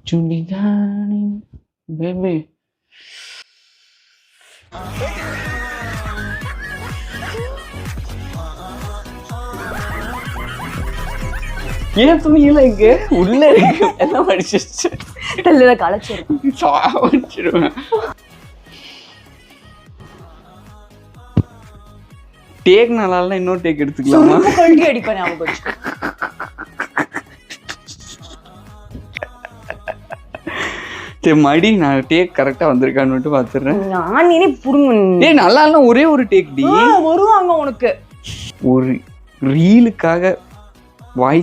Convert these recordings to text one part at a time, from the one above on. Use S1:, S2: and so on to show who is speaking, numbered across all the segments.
S1: சுடிதானே baby. ஏன் துணியில இங்க உள்ள இருக்கு எல்லாம் அடிச்சிருச்சு. கலைச்சிருவேன். டேக் நல்லா இன்னொரு டேக் எடுத்துக்கலாமா?
S2: அடிப்பேன் ஞாபகம்.
S1: சரி மடி நான் டேக் கரெக்டா வந்திருக்கான்னு பாத்துறேன்.
S2: நான் இனி புடுங்க.
S1: ஏய் நல்லா இல்ல ஒரே ஒரு டேக் டி.
S2: வருவாங்க உனக்கு.
S1: ஒரு ரீலுக்காக வாய்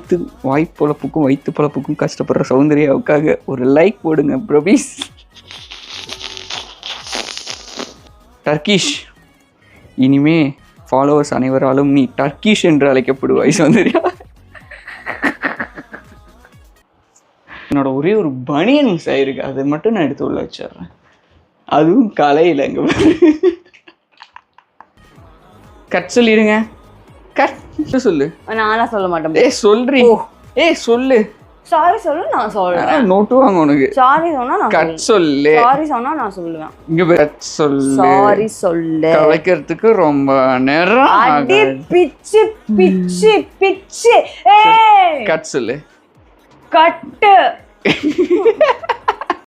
S1: பொழப்புக்கும் வயிற்று பொழப்புக்கும் கஷ்டப்படுற சௌந்தர்யாவுக்காக ஒரு லைக் போடுங்க ப்ரோபீஸ். டர்க்கிஷ் இனிமே ஃபாலோவர்ஸ் அனைவராலும் நீ டர்க்கிஷ் என்று அழைக்கப்படுவாய் சௌந்தர்யா. என்னோட ஒரே ஒரு பனியன் மிஸ் ஆயிருக்கு, அதை மட்டும் நான் எடுத்து உள்ள வச்சிடுறேன். அதுவும் கலையில் எங்க கட் சொல்லிடுங்க. கட் சொல்லு.
S2: நானா சொல்ல மாட்டேன்.
S1: ஏய் சொல்றீ. ஏய் சொல்லு.
S2: சாரி சொல்லு நான் சொல்றேன்.
S1: நோட்டு வாங்க உனக்கு.
S2: சாரி சொன்னா நான்
S1: கட் சொல்லு.
S2: சாரி சொன்னா நான் சொல்லுவேன்.
S1: இங்க கட் சொல்லு.
S2: சாரி சொல்லு.
S1: கலைக்கிறதுக்கு ரொம்ப நேரம்
S2: அடி பிச்சு பிச்சு பிச்சு. ஏய்
S1: கட் சொல்லு.
S2: கட்